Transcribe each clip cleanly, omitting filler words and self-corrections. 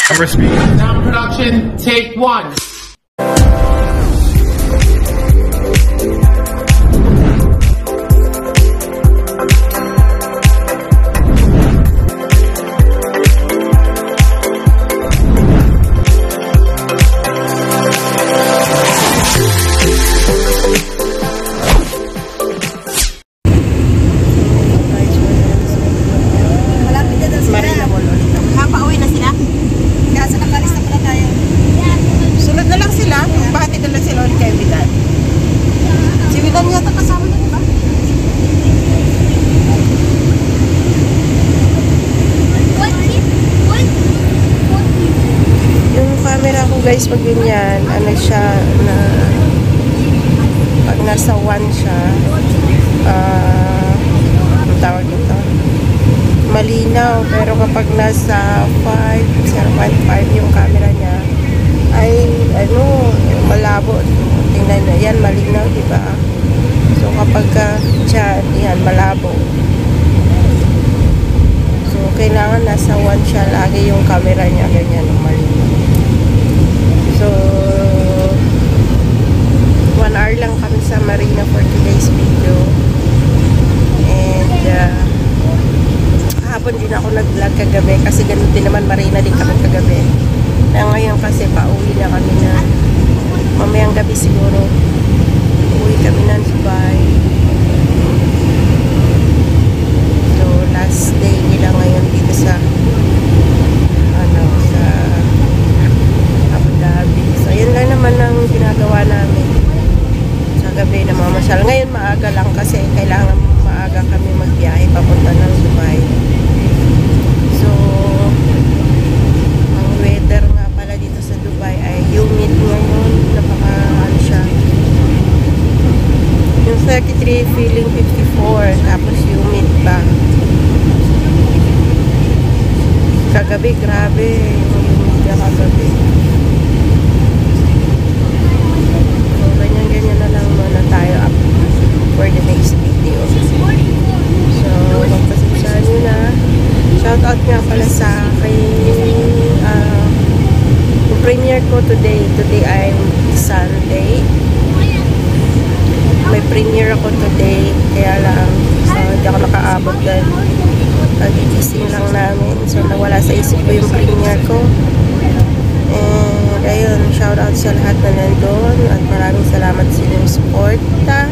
Camera speed. Sound production, take one. Guys, pag ganyan, ano siya na pag nasa 1 siya, ang tawag ito, malinaw, pero kapag nasa 5, 0.5 yung camera niya, ay, ano, malabo. Tingnan nyo, yan, malinaw, diba? So, kapag dyan, yan, malabo. So, kailangan nasa 1 siya lagi yung camera niya, ganyan, malinaw. So, 1 hour lang kami sa Marina for today's video. And, kahapon din ako nag-vlog kagabi kasi ganun din naman, Marina din kami kagabi. Ngayon kasi pauwi na kami na mamayang gabi siguro. Uwi kami ng Dubai. So, last day nila ngayon dito sa so, yun lang naman ang ginagawa namin sa gabi na mamasyal. Ngayon maaga lang kasi kailangan maaga kami magbiyahe papunta ng Dubai. So, ang weather nga pala dito sa Dubai ay humid ngayon. Napaka ano siya. Yung 33 feeling 54 tapos humid pa. Kagabi grabe yung humid na kagabi. Tayo up for the next video. So, magpasensyahan nyo na. Shoutout nga pala sa kay yung premiere ko today. Today ay Sunday. May premiere ako today. Kaya lang, so, hindi ako nakaabot dahil nagigising lang namin. So, nawala sa isip ko yung premiere ko. And ayun, shoutout sa lahat na nandun at maraming salamat sa inyong suporta.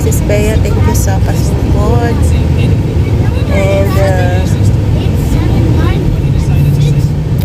Sis Bea, thank you sa pasupport. And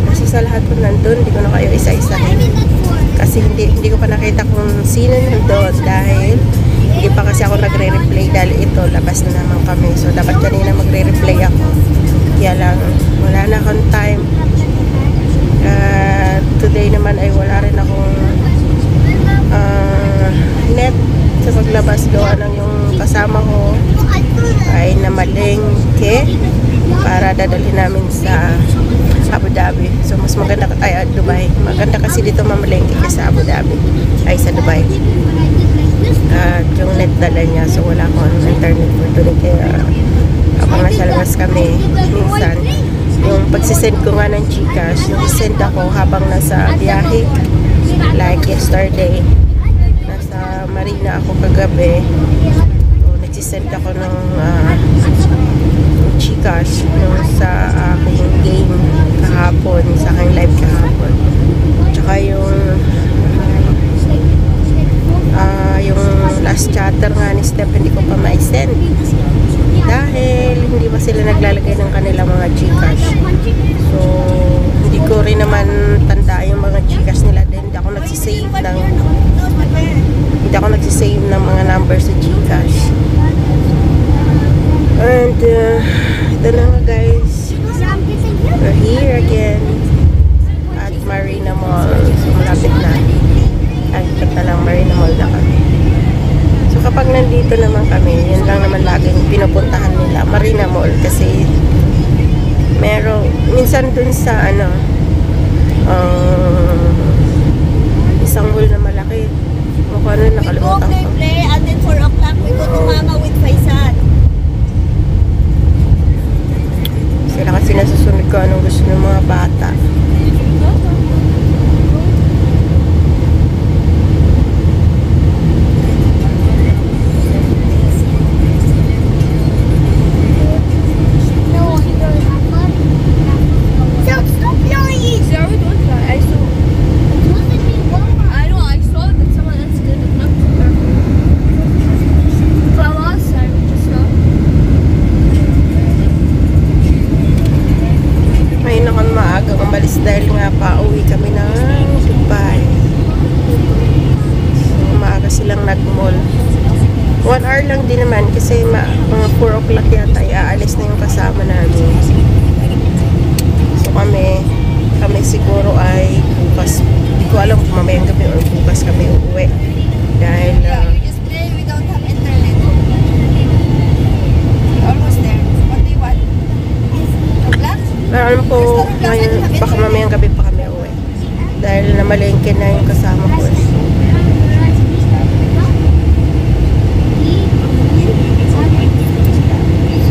kasi sa lahat po nandun, hindi ko na kayo isa-isahin kasi hindi ko pa nakita kung sino nandun dahil hindi pa kasi ako nagre-replay dahil ito, labas na naman kami. So dapat kanina magre-replay ako. Kaya lang, wala na akong time. Today naman ay wala rin akong net sa paglabas. Gawa ng yung kasama ko ay namalengke para dadalhin namin sa Abu Dhabi. So mas maganda ay Dubai. Maganda kasi dito mamalengke kasi sa Abu Dhabi ay sa Dubai. Yung net dala niya, so wala akong internet for today. Kaya habang nasa labas kami minsan yung pagsisend ko nga ng Gcash, yung send ako habang nasa biyahe. Like yesterday, nasa Marina ako kagabi. So, nagsisend ako ng Gcash sa aking game kahapon, sa aking live kahapon. Tsaka yung last chatter nga ni Steph, hindi ko pa ma-send. Dahil hindi pa sila naglalagay ng kanilang mga Gcash. So, hindi ko rin naman tanda yung mga Gcash nila. Then, hindi ako nagsisave ng mga numbers sa Gcash. And, ito na nga guys. We're here again at Marina Mall. So, malapit na. Agpat na lang Marina Mall na kami. So, kapag nandito naman kami, yun lang naman laging pinupuntahan nila, Marina Mall. Kasi, minsan dun sa, isang mall na malaki. Mukha nun, nakalimutan ko. Play, and then 4 o'clock, we go to Mama with Faisal. Sila kasi nasusunod ko kung anong gusto ng mga bata. Umalis dahil nga pauwi kami ng Dubai. So, maaga silang nag-mall. 1 hour lang din naman kasi mga 4 o'clock yata ay aalis na yung kasama namin. So kami siguro ay bukas. Hindi ko alam kung mamayang gabi or bukas kami uuwi. Dahil we don't have internet. Almost there. What do you want? Black? alam ko ngayon, baka mamayang gabi pa kami uwi. Dahil namalengke na yung kasama ko.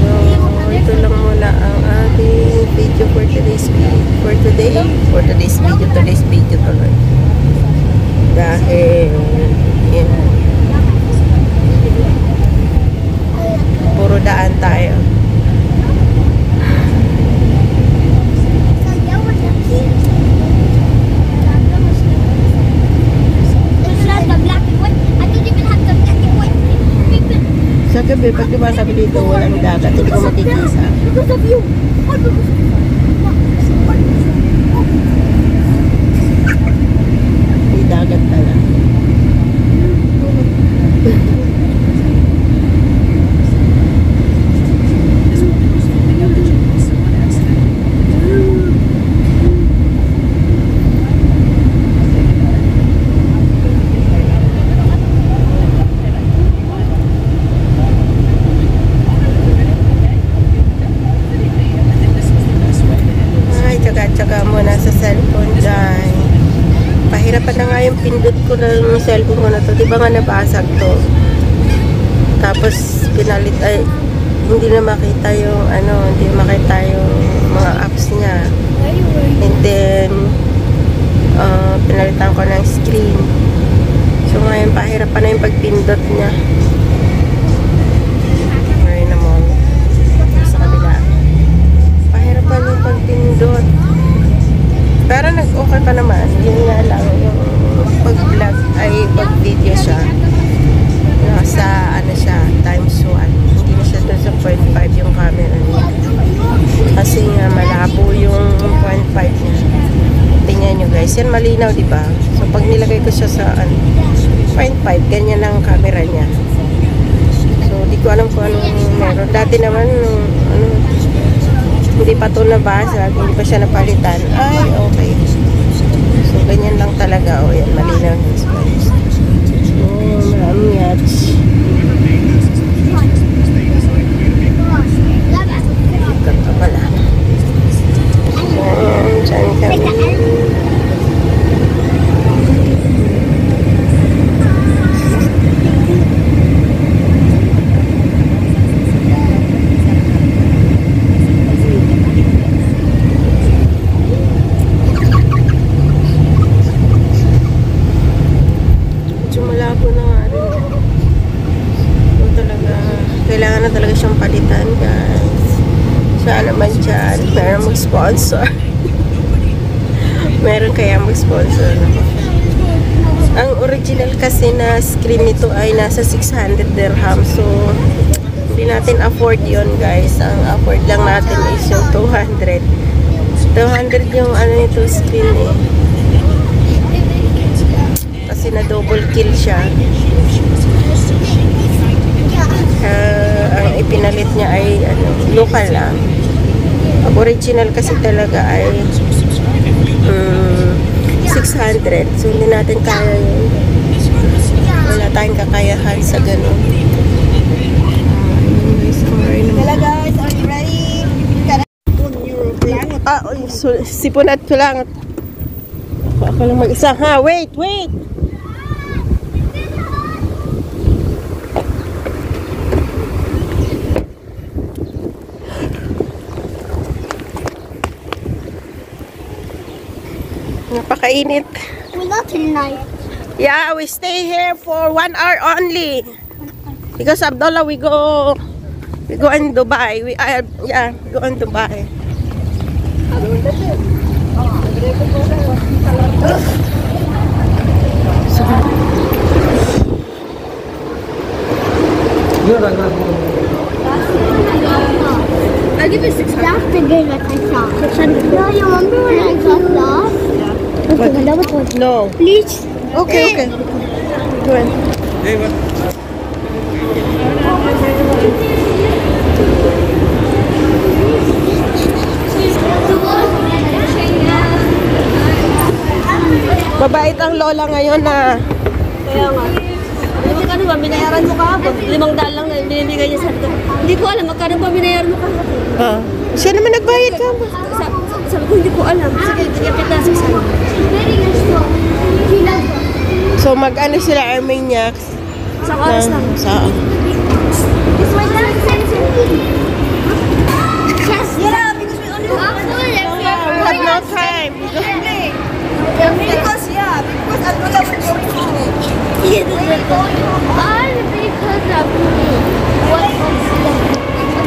So, ito lang muna ang ating video for today's video tuloy. Dahil, yun, puro daan tayo. Sa gabi, pag diba sabi dito, walang dagat, hindi ko makikisa. May dagat pala. Tsaga muna sa cellphone dyan. Pahirapan na nga yung pindot ko ng cellphone ko na to. Diba nga nabasag to? Tapos pinalit ay hindi na makita yung hindi na makita yung mga apps niya. And then pinalitan ko ng screen. So ngayon pahirapan na yung pagpindot niya. Ngayon naman sa kabila. Pahirapan yung pagpindot. Pero nag-okay pa naman. Yun nga lang, yung pag-vlog ay pag-video siya. Nasa, siya, times 1. Hindi na siya doon sa 0.5 yung camera niya. Kasi nga, malabo yung 0.5 niya. Tingnan nyo guys. Yan malinaw, diba? So, pag nilagay ko siya sa 0.5, ganyan lang ang camera niya. So, di ko alam kung anong meron. Dati naman, hindi pa ito nabasag, hindi pa siya napalitan. Ay, okay. So, ganyan lang talaga. O, yan, malinaw yung space. Oh, maraming yachts. Ikat pa pala. So, dyan kami. Kailangan na talaga siyang palitan, guys. Sana naman dyan, meron mag-sponsor. Meron kaya mag-sponsor. Ang original kasi na screen nito ay nasa 600 dirham. So, hindi natin afford yon guys. Ang afford lang natin is yung 200. 200 yung nito screen eh. Kasi na double kill siya. Ang ipinalit niya ay local lang. Ang original kasi talaga ay 600. So hindi natin kaya yun. Wala tayong kakayahan sa ganun. Hello guys, are you ready? Sipon at tulang. Ako lang mag-isa. Ha, wait! Napakainit. We're not tonight. Yeah, we stay here for 1 hour only. Because Abdullah, we go in Dubai. We go in Dubai. I'll give you 600. That's the game that I saw. 600. No, you remember when I got lost? Okay, No. please. Okay. Go ahead. Mabait ang lola ngayon na. Kaya nga. Ano magkano ba? Binayaran mo kahapon. 500 lang na binibigay niya sa akin. Hindi ko alam magkano ba binayaran mo kahapon. Siya naman nagbayad ka. Sabi ko hindi ko alam. Sige, bigyan kita sa isa. So mag-ano sila Armeniacs. Isang oras lang. Sa Yeah, because we only we have no time. because Abdullah will go home. All because of what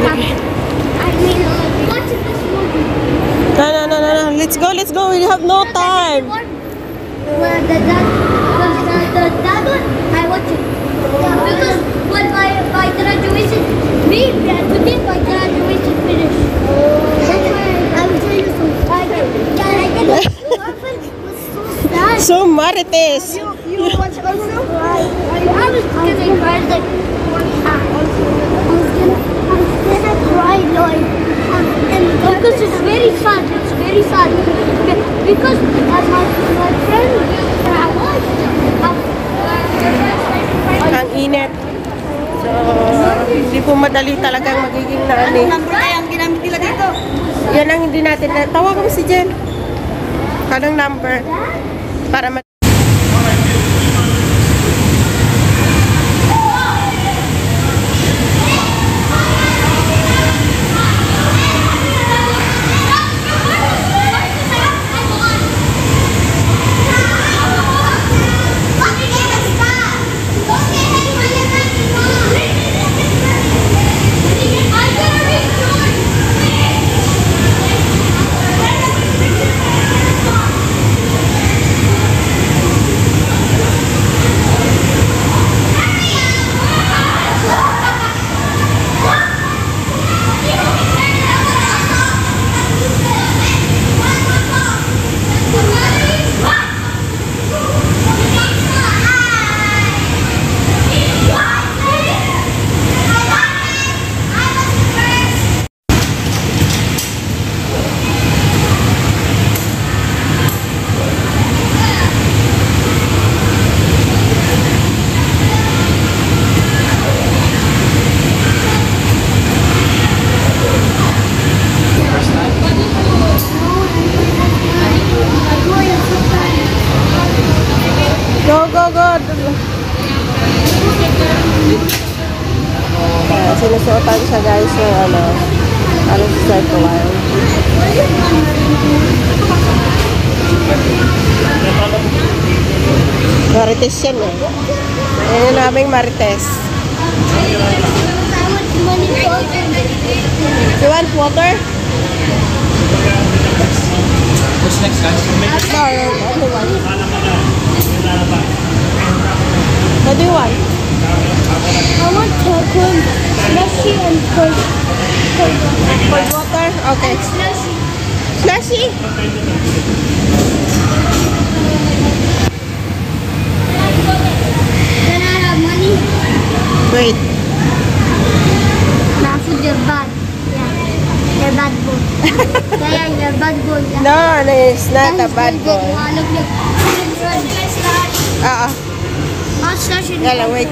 happened. I mean, watch this movie. No. Let's go. We have no time. Well, the dad one, I watch it. Because when my graduation, today my graduation finished. That's why I will tell you some story. What happened was so sad. So Marites. You watch also? I was gonna cry like I was gonna cry, Lloyd. And because it's very sad. Because my friend Ang init. So, hindi po madali talagang magiging naani. Number na yung ginamit nila dito. Yan ang hindi natin. Tawagan mo si Jen. Kanang number. Para sinusuotan siya guys ng ano sa circular. Marites yan eh. Ayan yung naming Marites. You want water? What's next, guys? Sorry, only one. What do you want? I want cold slushy and cold Cold water? Okay. slushy. Slushy? Can I have money? Wait. Nah, food you're bad. Yeah. You're bad boy. Yeah, you're bad boy. Yeah. No, it's not a bad boy. Look. Hot slush in Yala, wait.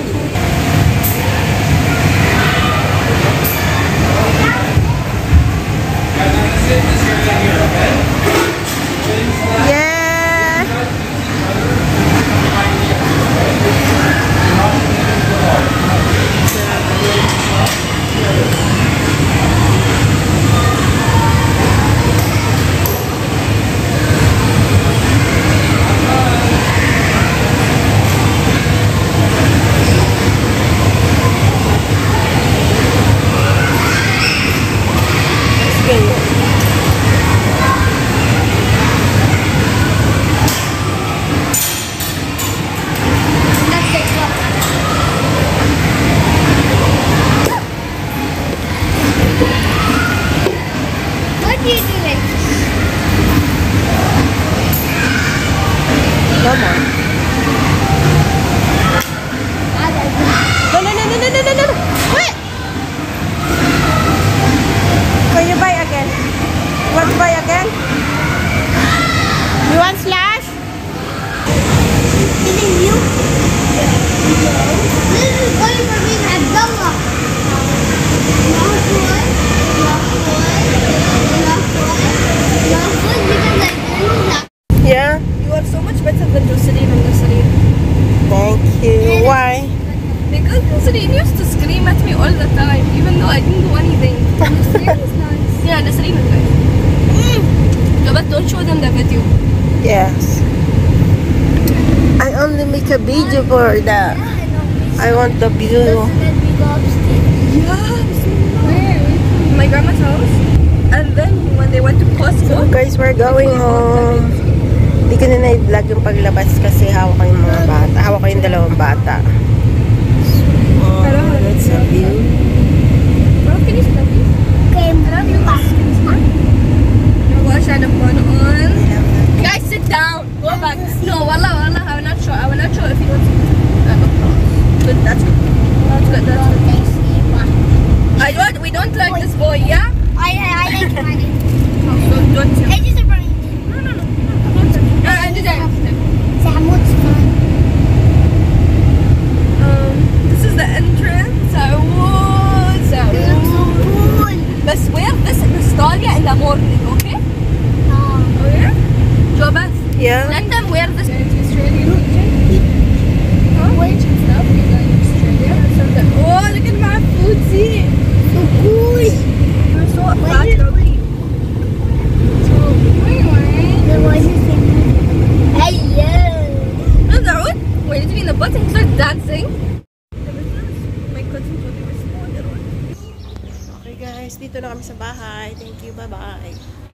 Yeah. you doing? Come on. No, no, no, no, no, no, no, no. Wait. Can you buy again? You want to buy again? You want slash? Is it you? This is going for me, Abdullah. Last one. Because I didn't like. Yeah. You are so much better than Jocelyn and Nasreen. Thank you. Why? Because Nasreen used to scream at me all the time, even though I didn't do anything. Nasreen is nice. Yeah, Nasreen is nice. No, but don't show them the video. Yes. I only make a video for that. I want the view. Let me go upstairs. Yeah, my grandma's house. And then when they went to Costco, Guys, we're going home. Hindi ko na na-vlog yung paglabas kasi hawak ko yung mga bata. Hawak ko yung dalawang bata. Oh, that's a view. bro, can you stop it? Okay, Wash out the phone on. Guys, sit down. Go back. No, wallah, I will not show. I will not show if you don't see it. Good, that's good. That's good, that's good. We don't like this boy, yeah? I like money. So don't you? I just a brain. No. Samut's fun. This is the entrance. Saoud. It looks so cool. But wear this in Australia in the morning, okay? Oh yeah? Jobas. Yeah. Let them wear this. Oh, look at my food, see? So cool. You're so Why fat, did doggy. The voice is saying, hey, yeah. No, Dawood. Wait, did you in the butt and start dancing? My cousin told me we're small. Okay guys, dito na kami sa bahay. Thank you. Bye-bye.